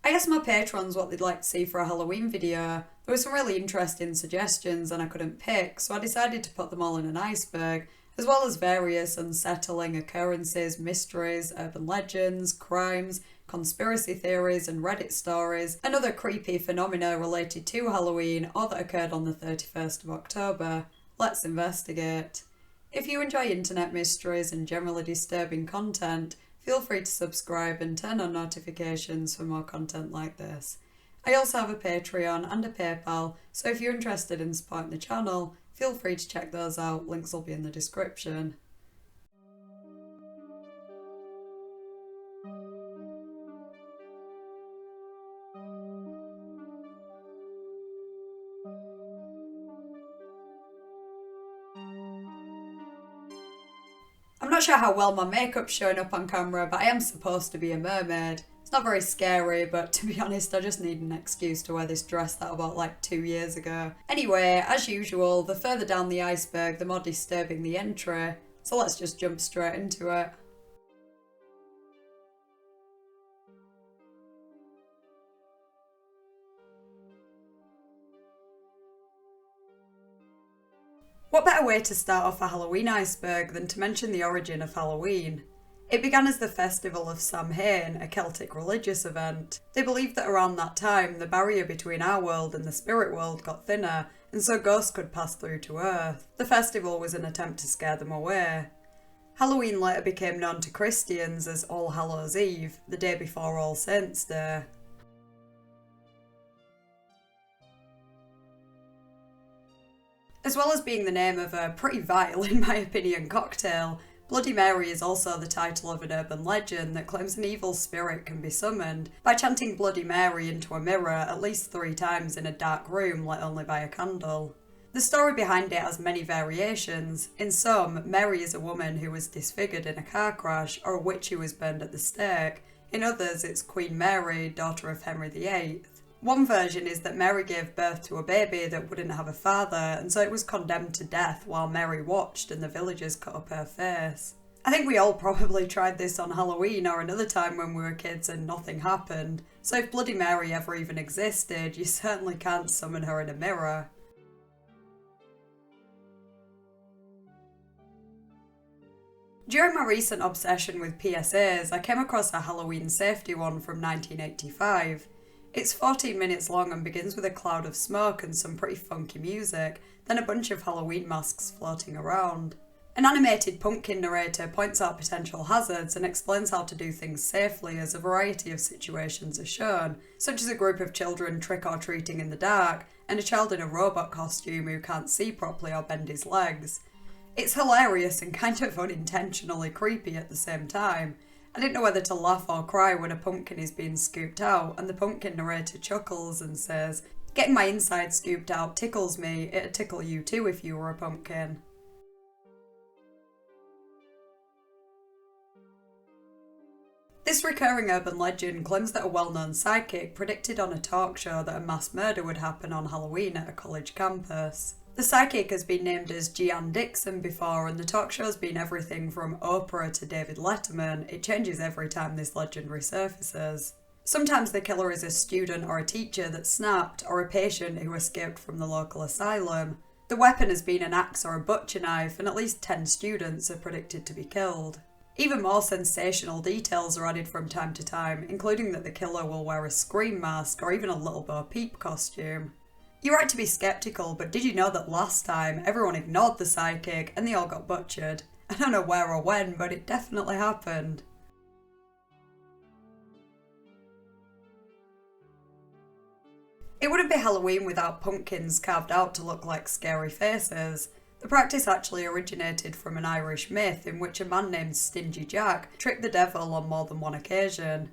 I asked my patrons what they'd like to see for a Halloween video. There were some really interesting suggestions and I couldn't pick, so I decided to put them all in an iceberg, as well as various unsettling occurrences, mysteries, urban legends, crimes, conspiracy theories and Reddit stories, and other creepy phenomena related to Halloween or that occurred on the 31st of October. Let's investigate. If you enjoy internet mysteries and generally disturbing content, feel free to subscribe and turn on notifications for more content like this. I also have a Patreon and a PayPal, so if you're interested in supporting the channel, feel free to check those out, links will be in the description. I'm not sure how well my makeup's showing up on camera, but I am supposed to be a mermaid. It's not very scary, but to be honest, I just need an excuse to wear this dress that I bought like 2 years ago. Anyway, as usual, the further down the iceberg, the more disturbing the entry. So let's just jump straight into it. What better way to start off a Halloween iceberg than to mention the origin of Halloween? It began as the festival of Samhain, a Celtic religious event. They believed that around that time, the barrier between our world and the spirit world got thinner, and so ghosts could pass through to Earth. The festival was an attempt to scare them away. Halloween later became known to Christians as All Hallows Eve, the day before All Saints' Day. As well as being the name of a pretty vile, in my opinion, cocktail, Bloody Mary is also the title of an urban legend that claims an evil spirit can be summoned by chanting Bloody Mary into a mirror at least 3 times in a dark room lit only by a candle. The story behind it has many variations. In some, Mary is a woman who was disfigured in a car crash or a witch who was burned at the stake. In others, it's Queen Mary, daughter of Henry VIII. One version is that Mary gave birth to a baby that wouldn't have a father, and so it was condemned to death while Mary watched and the villagers cut up her face. I think we all probably tried this on Halloween or another time when we were kids and nothing happened, so if Bloody Mary ever even existed, you certainly can't summon her in a mirror. During my recent obsession with PSAs, I came across a Halloween safety one from 1985. It's 14 minutes long and begins with a cloud of smoke and some pretty funky music, then a bunch of Halloween masks floating around. An animated pumpkin narrator points out potential hazards and explains how to do things safely as a variety of situations are shown, such as a group of children trick-or-treating in the dark, and a child in a robot costume who can't see properly or bend his legs. It's hilarious and kind of unintentionally creepy at the same time. I didn't know whether to laugh or cry when a pumpkin is being scooped out, and the pumpkin narrator chuckles and says, "Getting my inside scooped out tickles me, it'd tickle you too if you were a pumpkin." This recurring urban legend claims that a well-known psychic predicted on a talk show that a mass murder would happen on Halloween at a college campus. The psychic has been named as Jeanne Dixon before, and the talk show's been everything from Oprah to David Letterman. It changes every time this legend resurfaces. Sometimes the killer is a student or a teacher that snapped, or a patient who escaped from the local asylum. The weapon has been an axe or a butcher knife, and at least 10 students are predicted to be killed. Even more sensational details are added from time to time, including that the killer will wear a scream mask or even a Little Bo Peep costume. You're right to be sceptical, but did you know that last time everyone ignored the psychic and they all got butchered? I don't know where or when, but it definitely happened. It wouldn't be Halloween without pumpkins carved out to look like scary faces. The practice actually originated from an Irish myth in which a man named Stingy Jack tricked the devil on more than one occasion.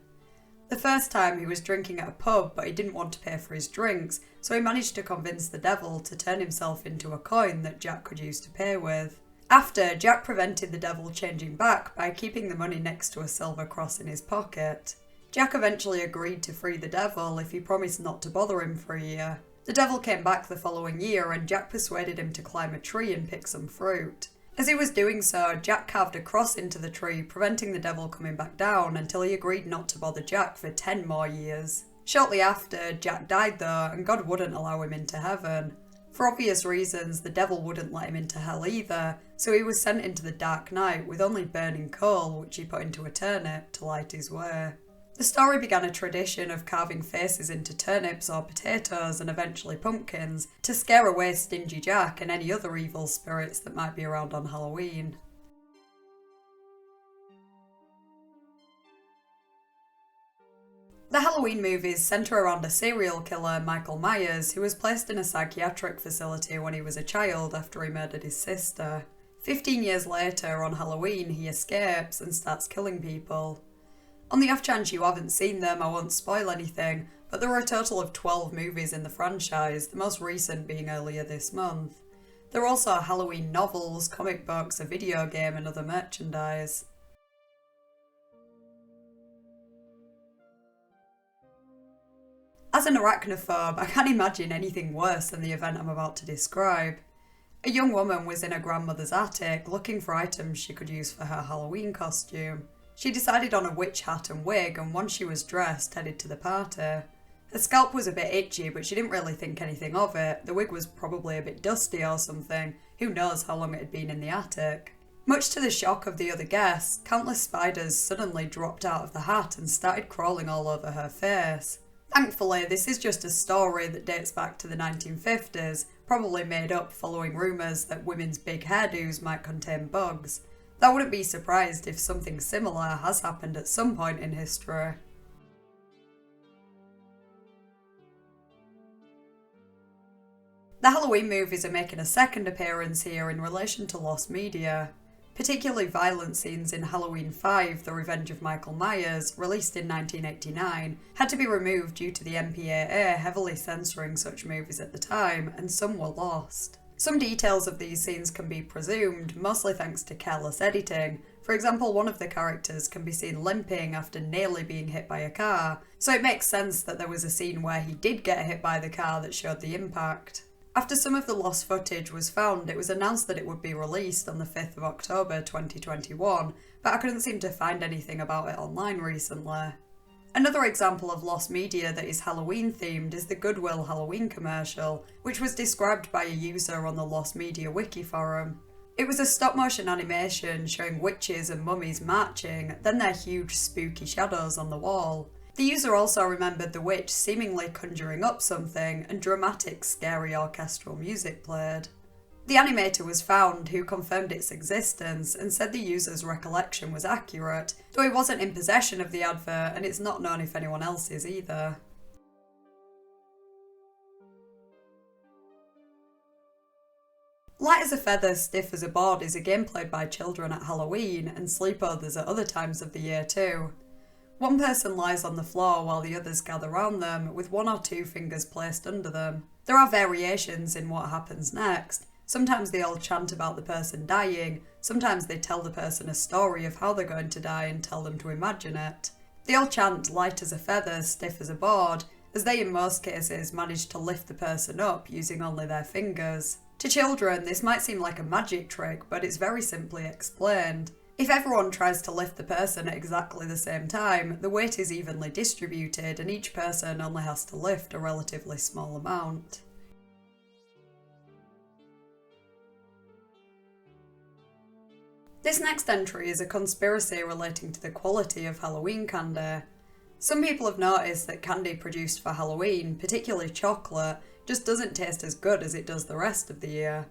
The first time he was drinking at a pub, but he didn't want to pay for his drinks, so he managed to convince the devil to turn himself into a coin that Jack could use to pay with. After, Jack prevented the devil changing back by keeping the money next to a silver cross in his pocket. Jack eventually agreed to free the devil if he promised not to bother him for a year. The devil came back the following year and Jack persuaded him to climb a tree and pick some fruit. As he was doing so, Jack carved a cross into the tree, preventing the devil coming back down until he agreed not to bother Jack for 10 more years. Shortly after, Jack died though, and God wouldn't allow him into heaven. For obvious reasons, the devil wouldn't let him into hell either, so he was sent into the dark night with only burning coal, which he put into a turnip to light his way. The story began a tradition of carving faces into turnips or potatoes and eventually pumpkins to scare away Stingy Jack and any other evil spirits that might be around on Halloween. The Halloween movies centre around a serial killer, Michael Myers, who was placed in a psychiatric facility when he was a child after he murdered his sister. 15 years later, on Halloween, he escapes and starts killing people. On the off chance you haven't seen them, I won't spoil anything, but there are a total of 12 movies in the franchise, the most recent being earlier this month. There are also Halloween novels, comic books, a video game and other merchandise. As an arachnophobe, I can't imagine anything worse than the event I'm about to describe. A young woman was in her grandmother's attic looking for items she could use for her Halloween costume. She decided on a witch hat and wig, and once she was dressed, headed to the party. Her scalp was a bit itchy, but she didn't really think anything of it. The wig was probably a bit dusty or something. Who knows how long it had been in the attic. Much to the shock of the other guests, countless spiders suddenly dropped out of the hat and started crawling all over her face. Thankfully, this is just a story that dates back to the 1950s, probably made up following rumours that women's big hairdos might contain bugs. I wouldn't be surprised if something similar has happened at some point in history. The Halloween movies are making a second appearance here in relation to lost media. Particularly violent scenes in Halloween 5, The Revenge of Michael Myers, released in 1989, had to be removed due to the MPAA heavily censoring such movies at the time, and some were lost. Some details of these scenes can be presumed, mostly thanks to careless editing. For example, one of the characters can be seen limping after nearly being hit by a car, so it makes sense that there was a scene where he did get hit by the car that showed the impact. After some of the lost footage was found, it was announced that it would be released on the 5th of October 2021, but I couldn't seem to find anything about it online recently. Another example of lost media that is Halloween themed is the Goodwill Halloween commercial, which was described by a user on the Lost Media Wiki forum. It was a stop-motion animation showing witches and mummies marching, then their huge spooky shadows on the wall. The user also remembered the witch seemingly conjuring up something, and dramatic, scary orchestral music played. The animator was found, who confirmed its existence and said the user's recollection was accurate, though he wasn't in possession of the advert and it's not known if anyone else is either. Light as a feather, stiff as a board is a game played by children at Halloween and sleepovers at other times of the year too. One person lies on the floor while the others gather round them, with 1 or 2 fingers placed under them. There are variations in what happens next. Sometimes they all chant about the person dying, sometimes they tell the person a story of how they're going to die and tell them to imagine it. They all chant light as a feather, stiff as a board, as they in most cases manage to lift the person up using only their fingers. To children, this might seem like a magic trick, but it's very simply explained. If everyone tries to lift the person at exactly the same time, the weight is evenly distributed and each person only has to lift a relatively small amount. This next entry is a conspiracy relating to the quality of Halloween candy. Some people have noticed that candy produced for Halloween, particularly chocolate, just doesn't taste as good as it does the rest of the year.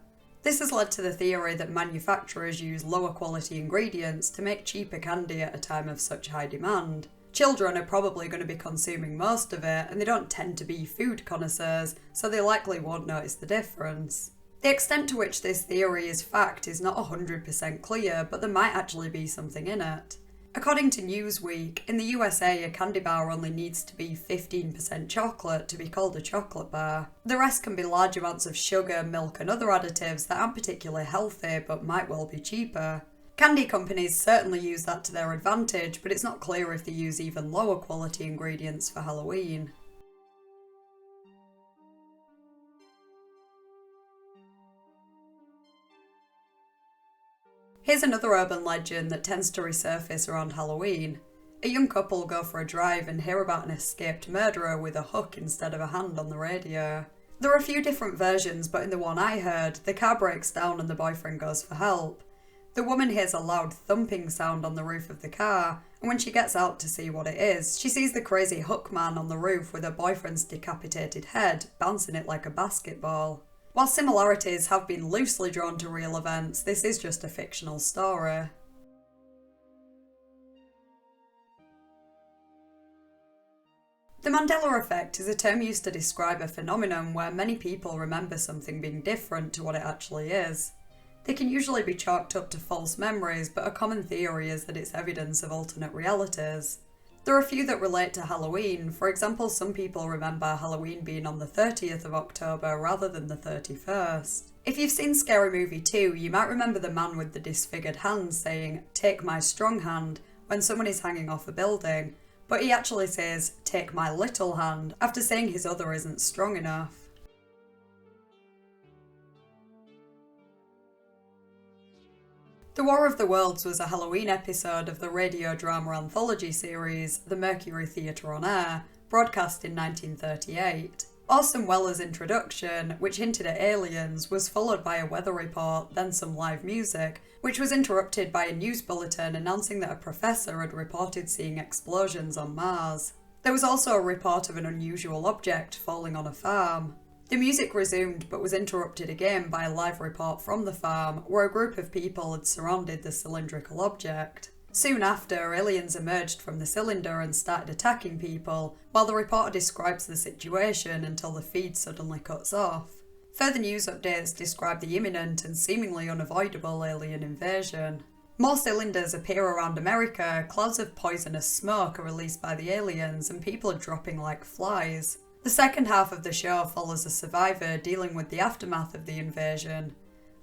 This has led to the theory that manufacturers use lower quality ingredients to make cheaper candy at a time of such high demand. Children are probably going to be consuming most of it, and they don't tend to be food connoisseurs, so they likely won't notice the difference. The extent to which this theory is fact is not 100% clear, but there might actually be something in it. According to Newsweek, in the USA a candy bar only needs to be 15% chocolate to be called a chocolate bar. The rest can be large amounts of sugar, milk and other additives that aren't particularly healthy but might well be cheaper. Candy companies certainly use that to their advantage, but it's not clear if they use even lower quality ingredients for Halloween. Here's another urban legend that tends to resurface around Halloween. A young couple go for a drive and hear about an escaped murderer with a hook instead of a hand on the radio. There are a few different versions, but in the one I heard, the car breaks down and the boyfriend goes for help. The woman hears a loud thumping sound on the roof of the car, and when she gets out to see what it is, she sees the crazy hookman on the roof with her boyfriend's decapitated head, bouncing it like a basketball. While similarities have been loosely drawn to real events, this is just a fictional story. The Mandela effect is a term used to describe a phenomenon where many people remember something being different to what it actually is. They can usually be chalked up to false memories, but a common theory is that it's evidence of alternate realities. There are a few that relate to Halloween. For example, some people remember Halloween being on the 30th of October rather than the 31st. If you've seen Scary Movie 2, you might remember the man with the disfigured hand saying, "Take my strong hand," when someone is hanging off a building, but he actually says, "Take my little hand," after saying his other isn't strong enough. The War of the Worlds was a Halloween episode of the radio drama anthology series The Mercury Theatre on Air, broadcast in 1938. Orson Welles' introduction, which hinted at aliens, was followed by a weather report, then some live music, which was interrupted by a news bulletin announcing that a professor had reported seeing explosions on Mars. There was also a report of an unusual object falling on a farm. The music resumed but was interrupted again by a live report from the farm where a group of people had surrounded the cylindrical object. Soon after, aliens emerged from the cylinder and started attacking people, while the reporter describes the situation until the feed suddenly cuts off. Further news updates describe the imminent and seemingly unavoidable alien invasion. More cylinders appear around America, clouds of poisonous smoke are released by the aliens, and people are dropping like flies. The second half of the show follows a survivor dealing with the aftermath of the invasion.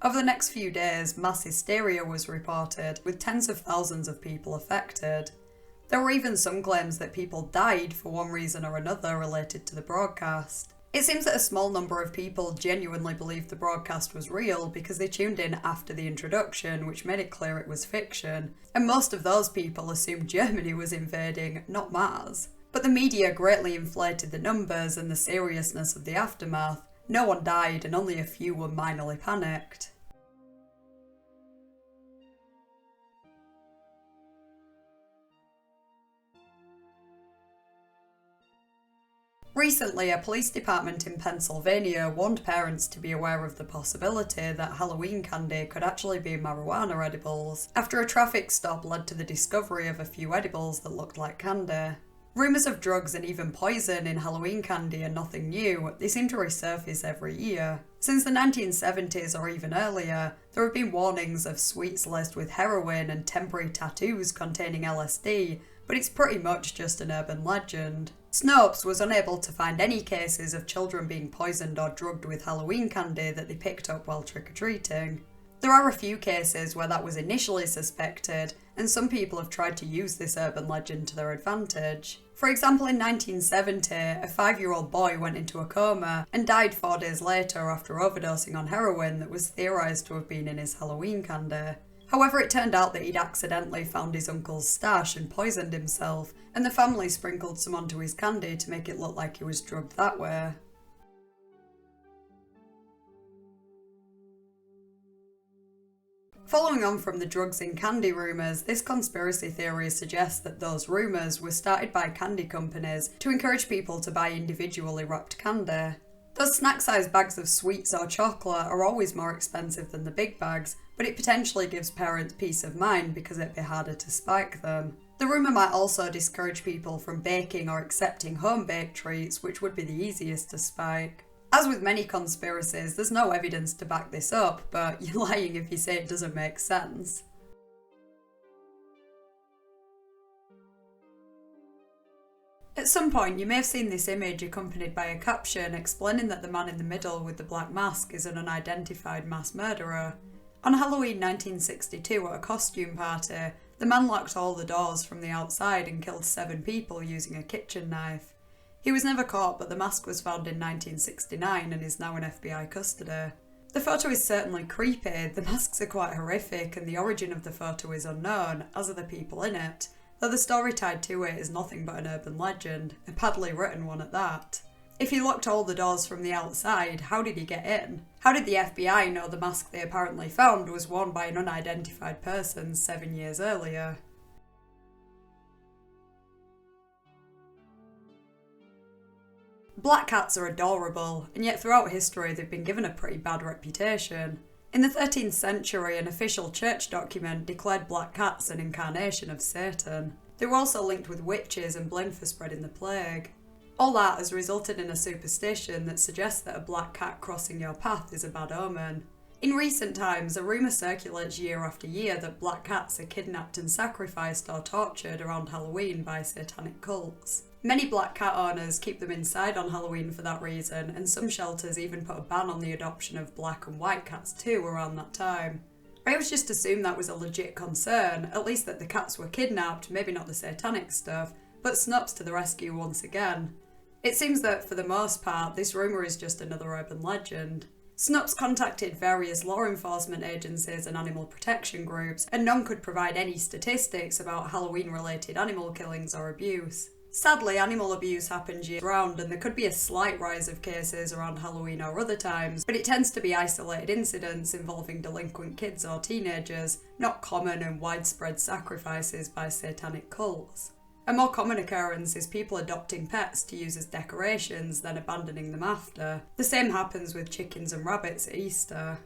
Over the next few days, mass hysteria was reported, with tens of thousands of people affected. There were even some claims that people died for one reason or another related to the broadcast. It seems that a small number of people genuinely believed the broadcast was real because they tuned in after the introduction, which made it clear it was fiction, and most of those people assumed Germany was invading, not Mars. But the media greatly inflated the numbers and the seriousness of the aftermath. No one died and only a few were minorly panicked. Recently, a police department in Pennsylvania warned parents to be aware of the possibility that Halloween candy could actually be marijuana edibles, after a traffic stop led to the discovery of a few edibles that looked like candy. Rumours of drugs and even poison in Halloween candy are nothing new, they seem to resurface every year. Since the 1970s or even earlier, there have been warnings of sweets laced with heroin and temporary tattoos containing LSD, but it's pretty much just an urban legend. Snopes was unable to find any cases of children being poisoned or drugged with Halloween candy that they picked up while trick-or-treating. There are a few cases where that was initially suspected, and some people have tried to use this urban legend to their advantage. For example, in 1970, a 5-year-old boy went into a coma and died 4 days later after overdosing on heroin that was theorised to have been in his Halloween candy. However, it turned out that he'd accidentally found his uncle's stash and poisoned himself, and the family sprinkled some onto his candy to make it look like he was drugged that way. Following on from the drugs in candy rumours, this conspiracy theory suggests that those rumours were started by candy companies to encourage people to buy individually wrapped candy. Those snack-sized bags of sweets or chocolate are always more expensive than the big bags, but it potentially gives parents peace of mind because it'd be harder to spike them. The rumour might also discourage people from baking or accepting home-baked treats, which would be the easiest to spike. As with many conspiracies, there's no evidence to back this up, but you're lying if you say it doesn't make sense. At some point, you may have seen this image accompanied by a caption explaining that the man in the middle with the black mask is an unidentified mass murderer. On Halloween 1962 at a costume party, the man locked all the doors from the outside and killed 7 people using a kitchen knife. He was never caught, but the mask was found in 1969 and is now in FBI custody. The photo is certainly creepy, the masks are quite horrific and the origin of the photo is unknown, as are the people in it. though the story tied to it is nothing but an urban legend, a badly written one at that. If he locked all the doors from the outside, how did he get in? How did the FBI know the mask they apparently found was worn by an unidentified person 7 years earlier? Black cats are adorable, and yet throughout history they've been given a pretty bad reputation. In the 13th century, an official church document declared black cats an incarnation of Satan. They were also linked with witches and blamed for spreading the plague. All that has resulted in a superstition that suggests that a black cat crossing your path is a bad omen. In recent times, a rumour circulates year after year that black cats are kidnapped and sacrificed or tortured around Halloween by satanic cults. Many black cat owners keep them inside on Halloween for that reason, and some shelters even put a ban on the adoption of black and white cats too around that time. I always just assumed that was a legit concern, at least that the cats were kidnapped, maybe not the satanic stuff, but Snups to the rescue once again. It seems that, for the most part, this rumour is just another urban legend. Snups contacted various law enforcement agencies and animal protection groups, and none could provide any statistics about Halloween-related animal killings or abuse. Sadly, animal abuse happens year-round, and there could be a slight rise of cases around Halloween or other times, but it tends to be isolated incidents involving delinquent kids or teenagers, not common and widespread sacrifices by satanic cults. A more common occurrence is people adopting pets to use as decorations, then abandoning them after. The same happens with chickens and rabbits at Easter.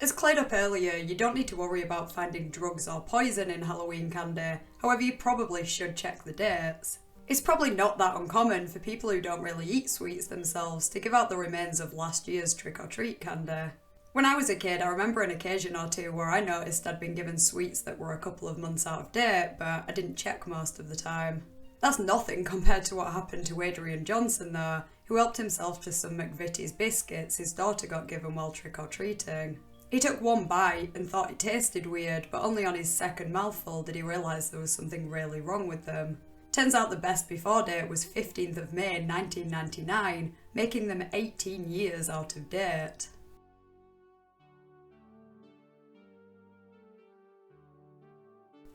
As cleared up earlier, you don't need to worry about finding drugs or poison in Halloween candy, however you probably should check the dates. It's probably not that uncommon for people who don't really eat sweets themselves to give out the remains of last year's trick-or-treat candy. When I was a kid, I remember an occasion or two where I noticed I'd been given sweets that were a couple of months out of date, but I didn't check most of the time. That's nothing compared to what happened to Adriane Johnson though, who helped himself to some McVitie's biscuits his daughter got given while trick-or-treating. He took one bite and thought it tasted weird, but only on his second mouthful did he realise there was something really wrong with them. Turns out the best before date was 15th of May 1999, making them 18 years out of date.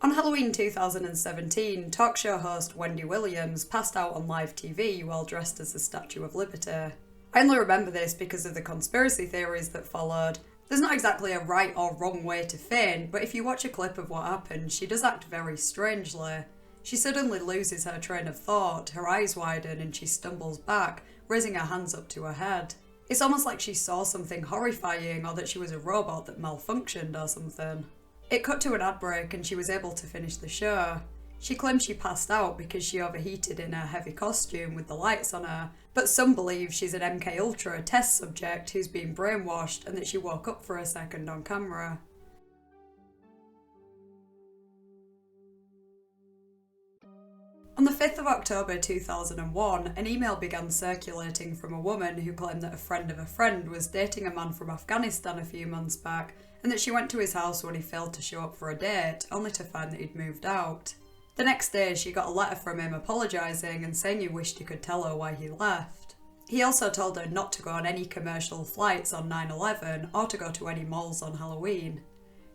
On Halloween 2017, talk show host Wendy Williams passed out on live TV while dressed as the Statue of Liberty. I only remember this because of the conspiracy theories that followed. There's not exactly a right or wrong way to feign, but if you watch a clip of what happened, she does act very strangely. She suddenly loses her train of thought, her eyes widen and she stumbles back, raising her hands up to her head. It's almost like she saw something horrifying or that she was a robot that malfunctioned or something. It cut to an ad break and she was able to finish the show. She claimed she passed out because she overheated in her heavy costume with the lights on her, but some believe she's an MK Ultra test subject who's been brainwashed and that she woke up for a second on camera. On the 5th of October 2001, an email began circulating from a woman who claimed that a friend of a friend was dating a man from Afghanistan a few months back, and that she went to his house when he failed to show up for a date, only to find that he'd moved out. The next day, she got a letter from him apologising and saying he wished he could tell her why he left. He also told her not to go on any commercial flights on 9/11 or to go to any malls on Halloween.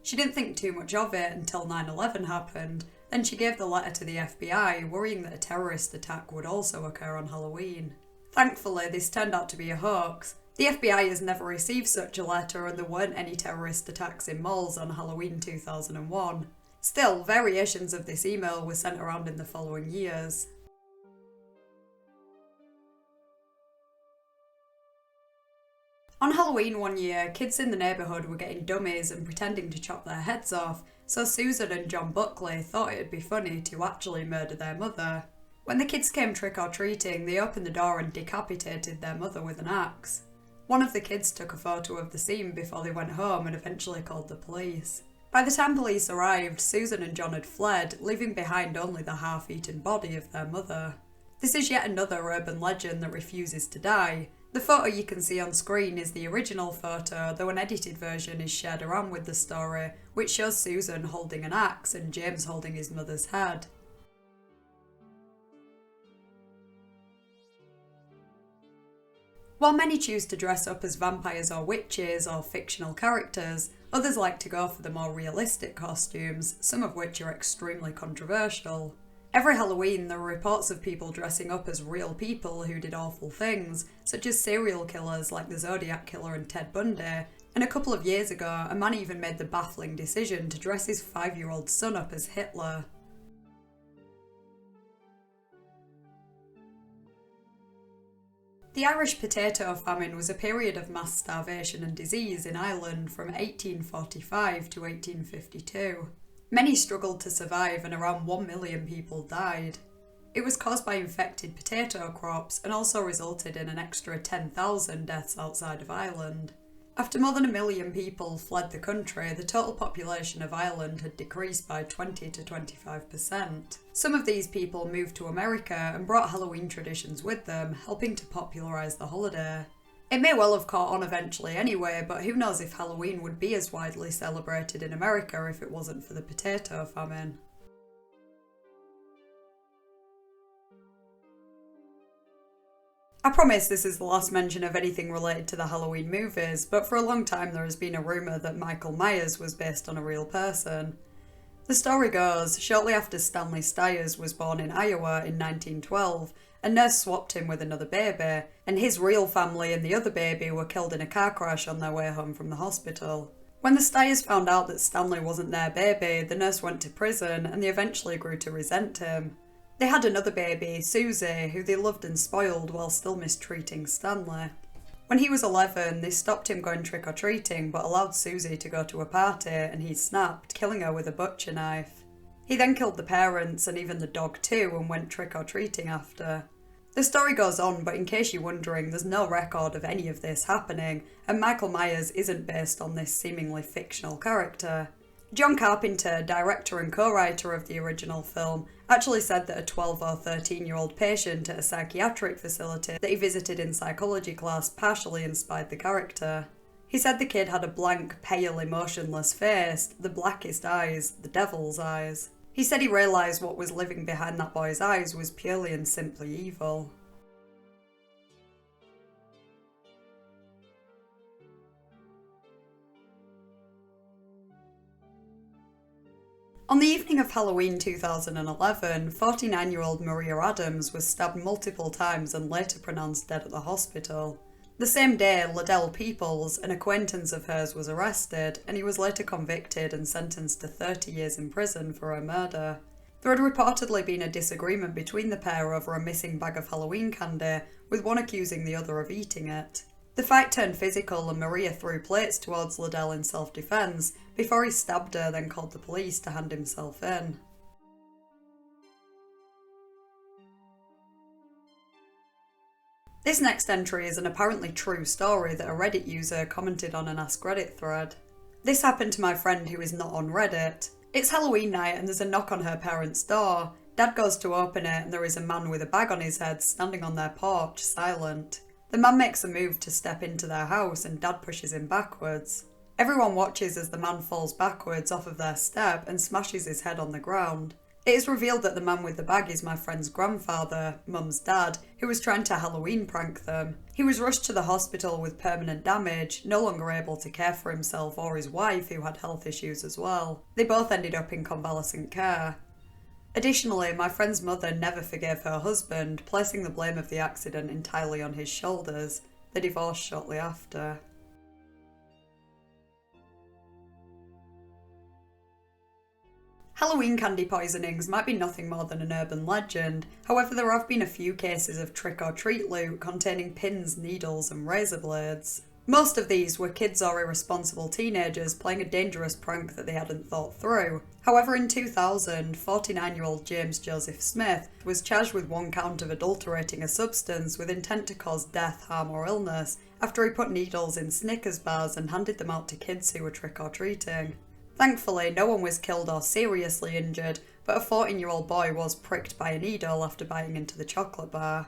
She didn't think too much of it until 9/11 happened. Then she gave the letter to the FBI, worrying that a terrorist attack would also occur on Halloween. Thankfully, this turned out to be a hoax. The FBI has never received such a letter and there weren't any terrorist attacks in malls on Halloween 2001. Still, variations of this email were sent around in the following years. On Halloween one year, kids in the neighbourhood were getting dummies and pretending to chop their heads off, so Susan and John Buckley thought it'd be funny to actually murder their mother. When the kids came trick-or-treating, they opened the door and decapitated their mother with an axe. One of the kids took a photo of the scene before they went home and eventually called the police. By the time police arrived, Susan and John had fled, leaving behind only the half-eaten body of their mother. This is yet another urban legend that refuses to die. The photo you can see on screen is the original photo, though an edited version is shared around with the story, which shows Susan holding an axe and James holding his mother's head. While many choose to dress up as vampires or witches or fictional characters, Others like to go for the more realistic costumes, some of which are extremely controversial. Every Halloween, there are reports of people dressing up as real people who did awful things, such as serial killers like the Zodiac Killer and Ted Bundy, and a couple of years ago, a man even made the baffling decision to dress his 5-year-old son up as Hitler. The Irish potato famine was a period of mass starvation and disease in Ireland from 1845 to 1852. Many struggled to survive and around 1 million people died. It was caused by infected potato crops and also resulted in an extra 10,000 deaths outside of Ireland. After more than 1 million people fled the country, the total population of Ireland had decreased by 20 to 25%. Some of these people moved to America and brought Halloween traditions with them, helping to popularise the holiday. It may well have caught on eventually anyway, but who knows if Halloween would be as widely celebrated in America if it wasn't for the potato famine. I promise this is the last mention of anything related to the Halloween movies, but for a long time there has been a rumour that Michael Myers was based on a real person. The story goes, shortly after Stanley Stiers was born in Iowa in 1912, a nurse swapped him with another baby, and his real family and the other baby were killed in a car crash on their way home from the hospital. When the Stiers found out that Stanley wasn't their baby, the nurse went to prison and they eventually grew to resent him. They had another baby, Susie, who they loved and spoiled while still mistreating Stanley. When he was 11, they stopped him going trick-or-treating but allowed Susie to go to a party and he snapped, killing her with a butcher knife. He then killed the parents and even the dog too and went trick-or-treating after. The story goes on, but in case you're wondering, there's no record of any of this happening, and Michael Myers isn't based on this seemingly fictional character. John Carpenter, director and co-writer of the original film, actually said that a 12 or 13-year-old patient at a psychiatric facility that he visited in psychology class partially inspired the character. He said the kid had a blank, pale, emotionless face, the blackest eyes, the devil's eyes. He said he realised what was living behind that boy's eyes was purely and simply evil. On the evening of Halloween 2011, 49-year-old Maria Adams was stabbed multiple times and later pronounced dead at the hospital. The same day, Liddell Peoples, an acquaintance of hers, was arrested, and he was later convicted and sentenced to 30 years in prison for her murder. There had reportedly been a disagreement between the pair over a missing bag of Halloween candy, with one accusing the other of eating it. The fight turned physical and Maria threw plates towards Liddell in self-defence before he stabbed her, then called the police to hand himself in. This next entry is an apparently true story that a Reddit user commented on an Ask Reddit thread. This happened to my friend who is not on Reddit. It's Halloween night and there's a knock on her parents' door. Dad goes to open it and there is a man with a bag on his head standing on their porch, silent. The man makes a move to step into their house and Dad pushes him backwards. Everyone watches as the man falls backwards off of their step and smashes his head on the ground. It is revealed that the man with the bag is my friend's grandfather, Mum's dad, who was trying to Halloween prank them. He was rushed to the hospital with permanent damage, no longer able to care for himself or his wife, who had health issues as well. They both ended up in convalescent care. Additionally, my friend's mother never forgave her husband, placing the blame of the accident entirely on his shoulders. They divorced shortly after. Halloween candy poisonings might be nothing more than an urban legend, however there have been a few cases of trick-or-treat loot containing pins, needles and razor blades. Most of these were kids or irresponsible teenagers playing a dangerous prank that they hadn't thought through. However, in 2000, 49-year-old James Joseph Smith was charged with 1 count of adulterating a substance with intent to cause death, harm or illness after he put needles in Snickers bars and handed them out to kids who were trick-or-treating. Thankfully, no one was killed or seriously injured, but a 14-year-old boy was pricked by a needle after biting into the chocolate bar.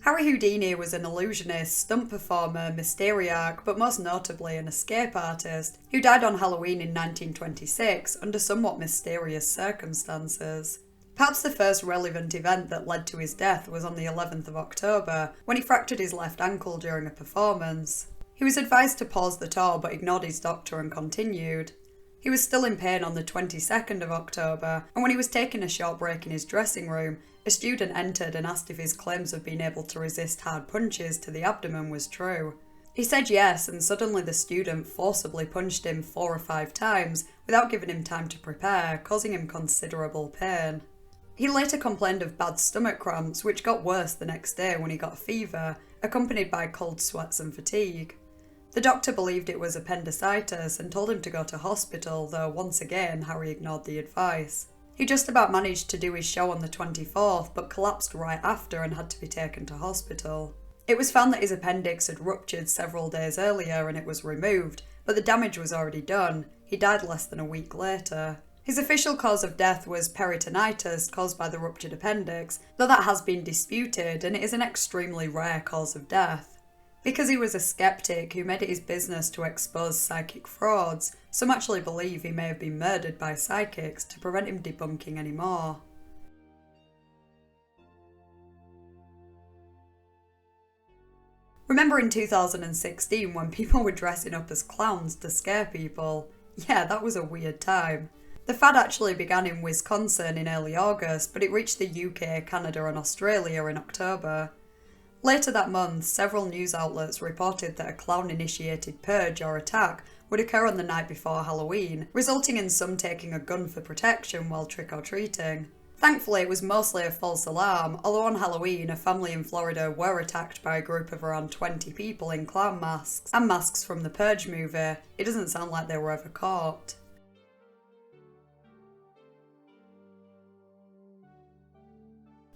Harry Houdini was an illusionist, stunt performer, mysteriarch, but most notably an escape artist, who died on Halloween in 1926 under somewhat mysterious circumstances. Perhaps the first relevant event that led to his death was on the 11th of October, when he fractured his left ankle during a performance. He was advised to pause the tour but ignored his doctor and continued. He was still in pain on the 22nd of October, and when he was taking a short break in his dressing room, a student entered and asked if his claims of being able to resist hard punches to the abdomen was true. He said yes, and suddenly the student forcibly punched him 4 or 5 times without giving him time to prepare, causing him considerable pain. He later complained of bad stomach cramps, which got worse the next day when he got a fever, accompanied by cold sweats and fatigue. The doctor believed it was appendicitis and told him to go to hospital, though once again Harry ignored the advice. He just about managed to do his show on the 24th, but collapsed right after and had to be taken to hospital. It was found that his appendix had ruptured several days earlier and it was removed, but the damage was already done. He died less than a week later. His official cause of death was peritonitis caused by the ruptured appendix, though that has been disputed and it is an extremely rare cause of death. Because he was a skeptic who made it his business to expose psychic frauds, some actually believe he may have been murdered by psychics to prevent him debunking any more. Remember in 2016 when people were dressing up as clowns to scare people? Yeah, that was a weird time. The fad actually began in Wisconsin in early August, but it reached the UK, Canada and Australia in October. Later that month, several news outlets reported that a clown-initiated purge or attack would occur on the night before Halloween, resulting in some taking a gun for protection while trick-or-treating. Thankfully, it was mostly a false alarm, although on Halloween, a family in Florida were attacked by a group of around 20 people in clown masks, and masks from the Purge movie. It doesn't sound like they were ever caught.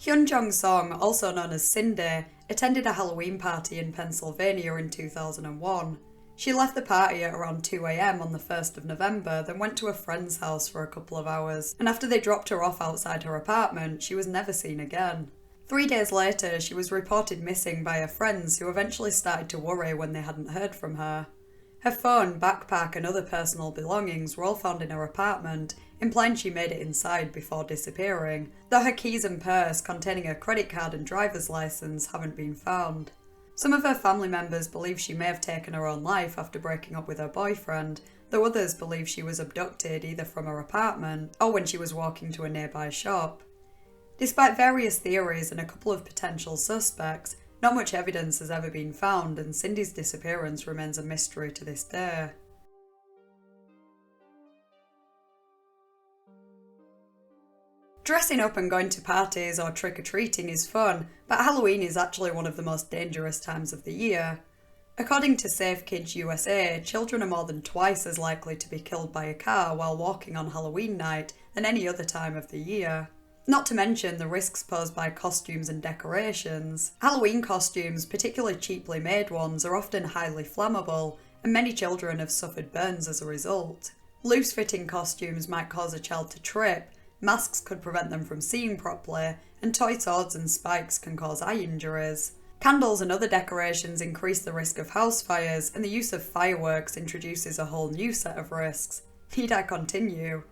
Hyun Jong Song, also known as Cindy, attended a Halloween party in Pennsylvania in 2001. She left the party at around 2 AM on the 1st of November, then went to a friend's house for a couple of hours, and after they dropped her off outside her apartment, she was never seen again. 3 days later, she was reported missing by her friends who eventually started to worry when they hadn't heard from her. Her phone, backpack and other personal belongings were all found in her apartment, implying she made it inside before disappearing, though her keys and purse containing her credit card and driver's license haven't been found. Some of her family members believe she may have taken her own life after breaking up with her boyfriend, though others believe she was abducted either from her apartment or when she was walking to a nearby shop. Despite various theories and a couple of potential suspects, not much evidence has ever been found, and Cindy's disappearance remains a mystery to this day. Dressing up and going to parties or trick-or-treating is fun, but Halloween is actually one of the most dangerous times of the year. According to Safe Kids USA, children are more than twice as likely to be killed by a car while walking on Halloween night than any other time of the year. Not to mention the risks posed by costumes and decorations. Halloween costumes, particularly cheaply made ones, are often highly flammable, and many children have suffered burns as a result. Loose-fitting costumes might cause a child to trip, masks could prevent them from seeing properly, and toy swords and spikes can cause eye injuries. Candles and other decorations increase the risk of house fires, and the use of fireworks introduces a whole new set of risks. Need I continue?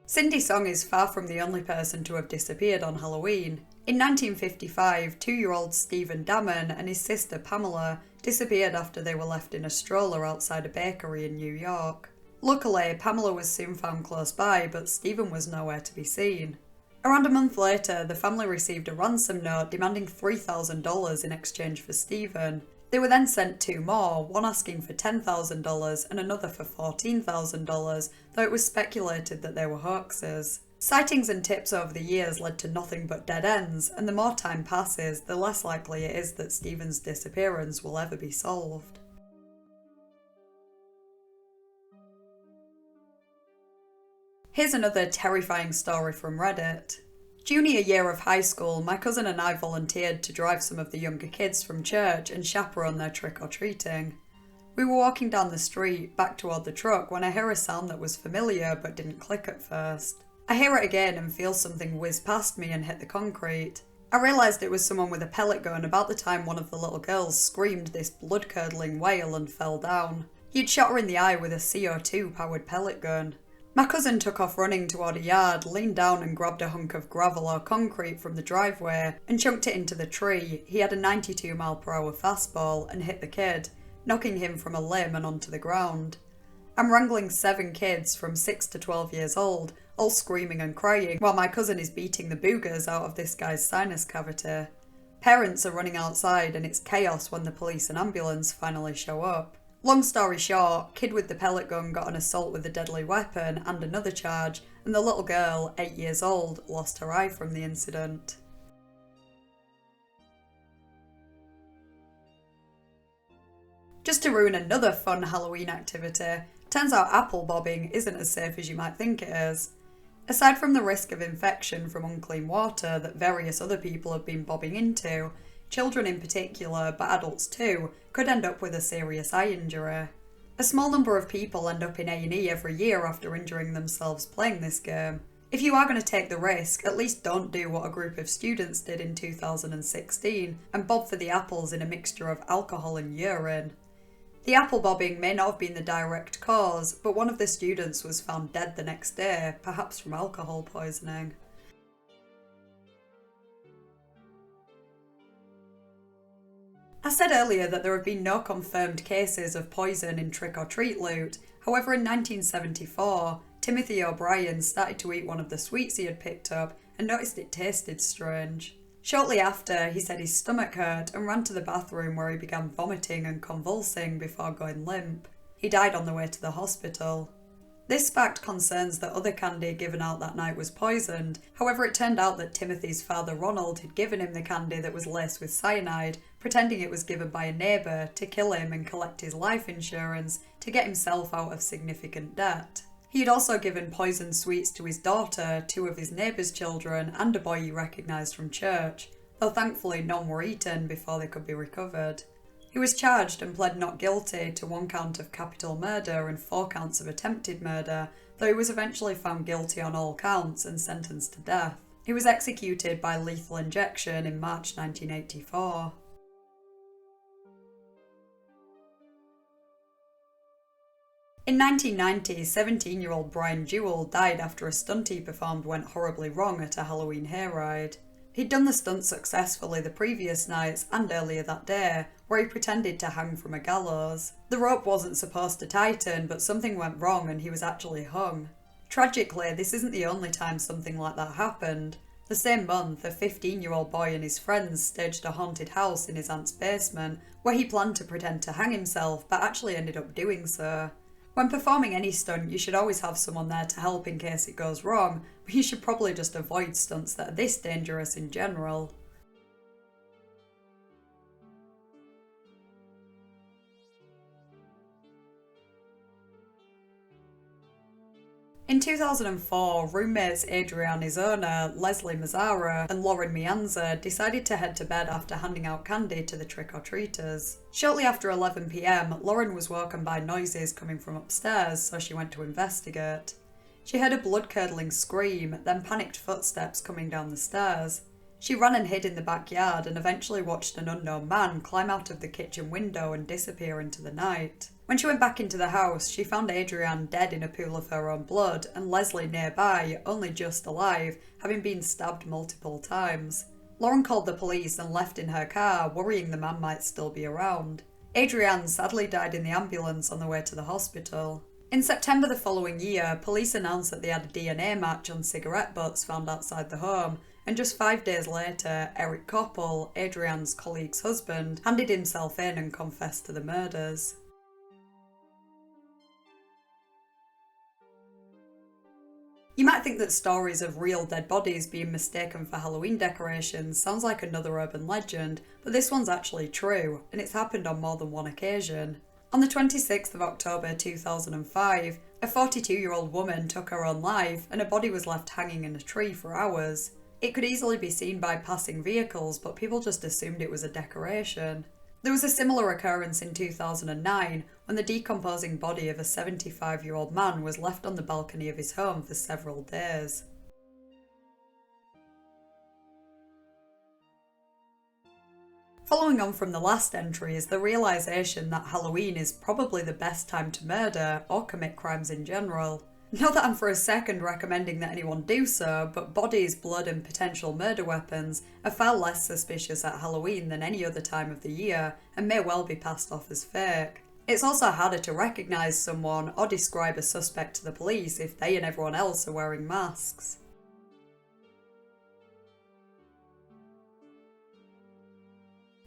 Cindy Song is far from the only person to have disappeared on Halloween. In 1955, 2-year-old Stephen Damman and his sister Pamela disappeared after they were left in a stroller outside a bakery in New York. Luckily, Pamela was soon found close by, but Stephen was nowhere to be seen. Around a month later, the family received a ransom note demanding $3,000 in exchange for Stephen. They were then sent 2 more, one asking for $10,000 and another for $14,000, though it was speculated that they were hoaxes. Sightings and tips over the years led to nothing but dead ends, and the more time passes, the less likely it is that Stephen's disappearance will ever be solved. Here's another terrifying story from Reddit. Junior year of high school, my cousin and I volunteered to drive some of the younger kids from church and chaperone their trick-or-treating. We were walking down the street, back toward the truck, when I hear a sound that was familiar but didn't click at first. I hear it again and feel something whiz past me and hit the concrete. I realised it was someone with a pellet gun about the time one of the little girls screamed this blood-curdling wail and fell down. He'd shot her in the eye with a CO2-powered pellet gun. My cousin took off running toward a yard, leaned down and grabbed a hunk of gravel or concrete from the driveway and chunked it into the tree. He had a 92-mile-per-hour fastball and hit the kid, knocking him from a limb and onto the ground. I'm wrangling 7 kids from 6 to 12 years old, all screaming and crying, while my cousin is beating the boogers out of this guy's sinus cavity. Parents are running outside and it's chaos when the police and ambulance finally show up. Long story short, kid with the pellet gun got an assault with a deadly weapon and another charge, and the little girl, 8 years old, lost her eye from the incident. Just to ruin another fun Halloween activity, turns out apple bobbing isn't as safe as you might think it is. Aside from the risk of infection from unclean water that various other people have been bobbing into, children in particular, but adults too, could end up with a serious eye injury. A small number of people end up in A&E every year after injuring themselves playing this game. If you are going to take the risk, at least don't do what a group of students did in 2016 and bob for the apples in a mixture of alcohol and urine. The apple bobbing may not have been the direct cause, but one of the students was found dead the next day, perhaps from alcohol poisoning. I said earlier that there have been no confirmed cases of poison in trick-or-treat loot. However, in 1974, Timothy O'Brien started to eat one of the sweets he had picked up and noticed it tasted strange. Shortly after, he said his stomach hurt and ran to the bathroom where he began vomiting and convulsing before going limp. He died on the way to the hospital. This sparked concerns that other candy given out that night was poisoned. However, it turned out that Timothy's father Ronald had given him the candy that was laced with cyanide, pretending it was given by a neighbour to kill him and collect his life insurance to get himself out of significant debt. He had also given poisoned sweets to his daughter, 2 of his neighbour's children, and a boy he recognised from church, though thankfully none were eaten before they could be recovered. He was charged and pled not guilty to 1 count of capital murder and 4 counts of attempted murder, though he was eventually found guilty on all counts and sentenced to death. He was executed by lethal injection in March 1984. In 1990, 17-year-old Brian Jewell died after a stunt he performed went horribly wrong at a Halloween hayride. He'd done the stunt successfully the previous nights and earlier that day, where he pretended to hang from a gallows. The rope wasn't supposed to tighten, but something went wrong and he was actually hung. Tragically, this isn't the only time something like that happened. The same month, a 15-year-old boy and his friends staged a haunted house in his aunt's basement, where he planned to pretend to hang himself, but actually ended up doing so. When performing any stunt, you should always have someone there to help in case it goes wrong, but you should probably just avoid stunts that are this dangerous in general. In 2004, roommates Adriane Insogna, Leslie Mazzara, and Lauren Mianza decided to head to bed after handing out candy to the trick-or-treaters. Shortly after 11 PM, Lauren was woken by noises coming from upstairs, so she went to investigate. She heard a blood-curdling scream, then panicked footsteps coming down the stairs. She ran and hid in the backyard and eventually watched an unknown man climb out of the kitchen window and disappear into the night. When she went back into the house, she found Adriane dead in a pool of her own blood and Leslie nearby, only just alive, having been stabbed multiple times. Lauren called the police and left in her car, worrying the man might still be around. Adriane sadly died in the ambulance on the way to the hospital. In September the following year, police announced that they had a DNA match on cigarette butts found outside the home, and just 5 days later, Eric Koppel, Adriane's colleague's husband, handed himself in and confessed to the murders. You might think that stories of real dead bodies being mistaken for Halloween decorations sounds like another urban legend, but this one's actually true, and it's happened on more than one occasion. On the 26th of October 2005, a 42-year-old woman took her own life and her body was left hanging in a tree for hours. It could easily be seen by passing vehicles, but people just assumed it was a decoration. There was a similar occurrence in 2009 when the decomposing body of a 75-year-old man was left on the balcony of his home for several days. Following on from the last entry is the realisation that Halloween is probably the best time to murder or commit crimes in general. Not that I'm for a second recommending that anyone do so, but bodies, blood and potential murder weapons are far less suspicious at Halloween than any other time of the year and may well be passed off as fake. It's also harder to recognise someone or describe a suspect to the police if they and everyone else are wearing masks.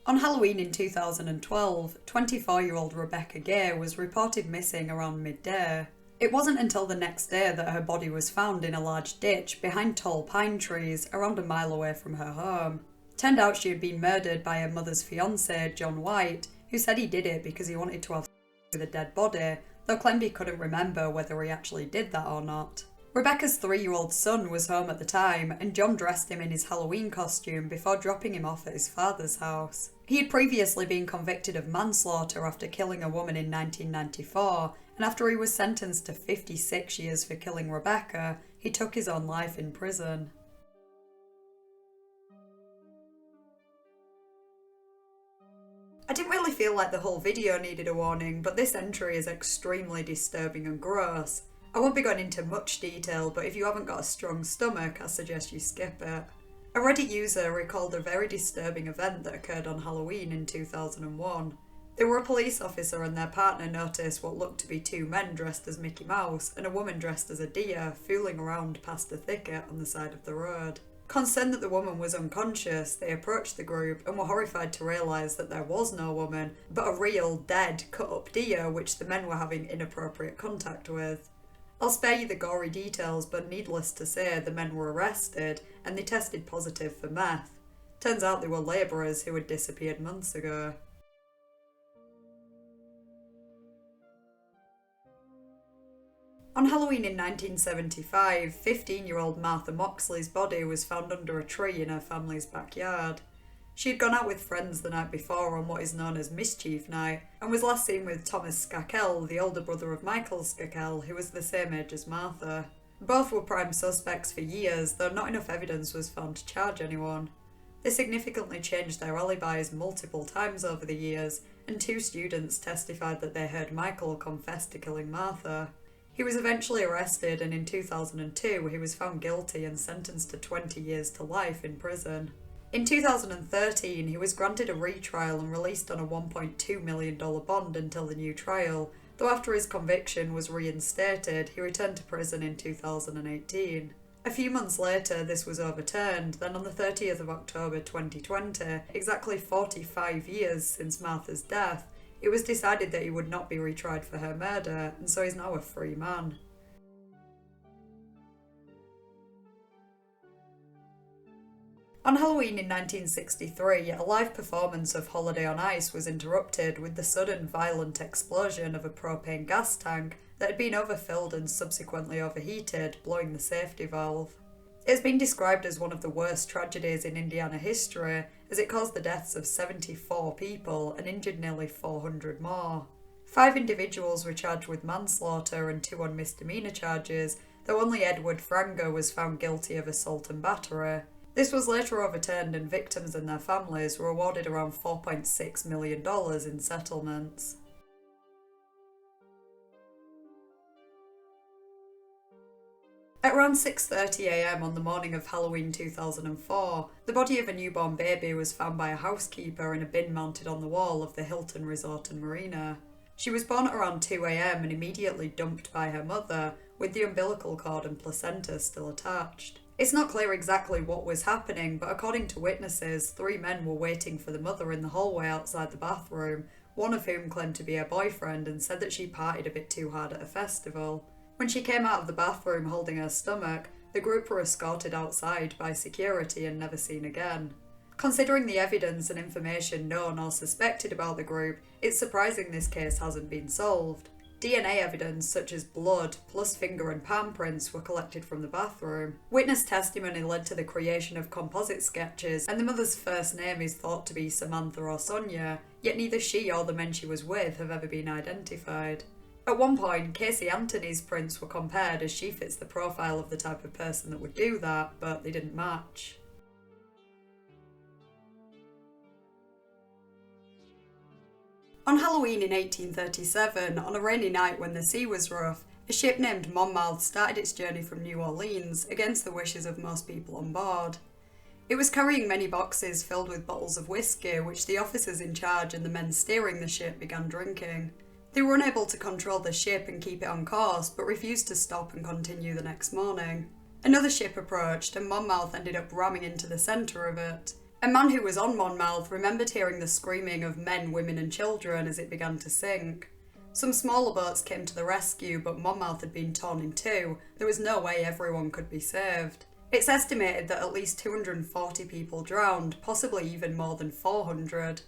On Halloween in 2012, 24-year-old Rebekah Gay was reported missing around midday. It wasn't until the next day that her body was found in a large ditch behind tall pine trees around a mile away from her home. Turned out she had been murdered by her mother's fiancé, John White, who said he did it because he wanted to have sex with a dead body, though claimed he couldn't remember whether he actually did that or not. Rebekah's 3-year-old son was home at the time, and John dressed him in his Halloween costume before dropping him off at his father's house. He had previously been convicted of manslaughter after killing a woman in 1994, and after he was sentenced to 56 years for killing Rebekah, he took his own life in prison. I didn't really feel like the whole video needed a warning, but this entry is extremely disturbing and gross. I won't be going into much detail, but if you haven't got a strong stomach, I suggest you skip it. A Reddit user recalled a very disturbing event that occurred on Halloween in 2001. They were a police officer and their partner noticed what looked to be 2 men dressed as Mickey Mouse and a woman dressed as a deer fooling around past a thicket on the side of the road. Concerned that the woman was unconscious, they approached the group and were horrified to realise that there was no woman, but a real, dead, cut-up deer which the men were having inappropriate contact with. I'll spare you the gory details, but needless to say, the men were arrested and they tested positive for meth. Turns out they were labourers who had disappeared months ago. On Halloween in 1975, 15-year-old Martha Moxley's body was found under a tree in her family's backyard. She had gone out with friends the night before on what is known as Mischief Night, and was last seen with Thomas Skakel, the older brother of Michael Skakel, who was the same age as Martha. Both were prime suspects for years, though not enough evidence was found to charge anyone. They significantly changed their alibis multiple times over the years, and 2 students testified that they heard Michael confess to killing Martha. He was eventually arrested, and in 2002 he was found guilty and sentenced to 20 years to life in prison. In 2013, he was granted a retrial and released on a $1.2 million bond until the new trial, though after his conviction was reinstated, he returned to prison in 2018. A few months later, this was overturned, then on the 30th of October 2020, exactly 45 years since Martha's death, it was decided that he would not be retried for her murder, and so he's now a free man. On Halloween in 1963, a live performance of Holiday on Ice was interrupted with the sudden violent explosion of a propane gas tank that had been overfilled and subsequently overheated, blowing the safety valve. It has been described as one of the worst tragedies in Indiana history, as it caused the deaths of 74 people and injured nearly 400 more. 5 individuals were charged with manslaughter and 2 on misdemeanor charges, though only Edward Frango was found guilty of assault and battery. This was later overturned and victims and their families were awarded around $4.6 million in settlements. At around 6:30 AM on the morning of Halloween 2004, the body of a newborn baby was found by a housekeeper in a bin mounted on the wall of the Hilton Resort and Marina. She was born at around 2 AM and immediately dumped by her mother, with the umbilical cord and placenta still attached. It's not clear exactly what was happening, but according to witnesses, 3 men were waiting for the mother in the hallway outside the bathroom, one of whom claimed to be her boyfriend and said that she partied a bit too hard at a festival. When she came out of the bathroom holding her stomach, the group were escorted outside by security and never seen again. Considering the evidence and information known or suspected about the group, it's surprising this case hasn't been solved. DNA evidence such as blood plus finger and palm prints were collected from the bathroom. Witness testimony led to the creation of composite sketches, and the mother's first name is thought to be Samantha or Sonia, yet neither she or the men she was with have ever been identified. At one point, Casey Anthony's prints were compared as she fits the profile of the type of person that would do that, but they didn't match. On Halloween in 1837, on a rainy night when the sea was rough, a ship named Monmouth started its journey from New Orleans against the wishes of most people on board. It was carrying many boxes filled with bottles of whiskey, which the officers in charge and the men steering the ship began drinking. They were unable to control the ship and keep it on course, but refused to stop and continue the next morning. Another ship approached, and Monmouth ended up ramming into the centre of it. A man who was on Monmouth remembered hearing the screaming of men, women and children as it began to sink. Some smaller boats came to the rescue, but Monmouth had been torn in two. There was no way everyone could be saved. It's estimated that at least 240 people drowned, possibly even more than 400.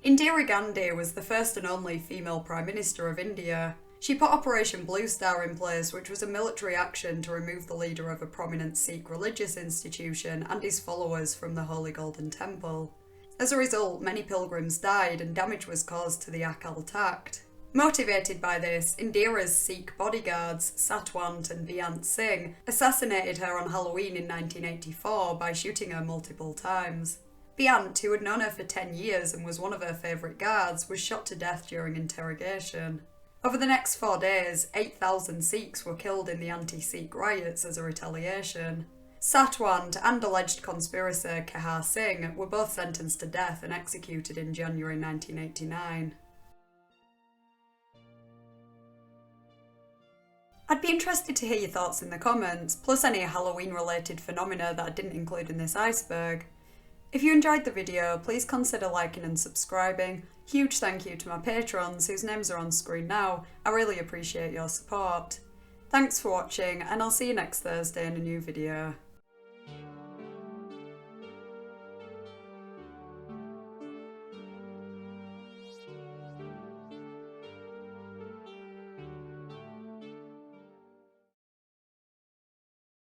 Indira Gandhi was the first and only female Prime Minister of India. She put Operation Blue Star in place, which was a military action to remove the leader of a prominent Sikh religious institution and his followers from the Holy Golden Temple. As a result, many pilgrims died and damage was caused to the Akal Takht. Motivated by this, Indira's Sikh bodyguards, Satwant and Beyant Singh, assassinated her on Halloween in 1984 by shooting her multiple times. Beyant, who had known her for 10 years and was one of her favourite guards, was shot to death during interrogation. Over the next 4 days, 8,000 Sikhs were killed in the anti-Sikh riots as a retaliation. Satwant and alleged conspirator Kehar Singh were both sentenced to death and executed in January 1989. I'd be interested to hear your thoughts in the comments, plus any Halloween-related phenomena that I didn't include in this iceberg. If you enjoyed the video, please consider liking and subscribing. Huge thank you to my patrons, whose names are on screen now. I really appreciate your support. Thanks for watching, and I'll see you next Thursday in a new video.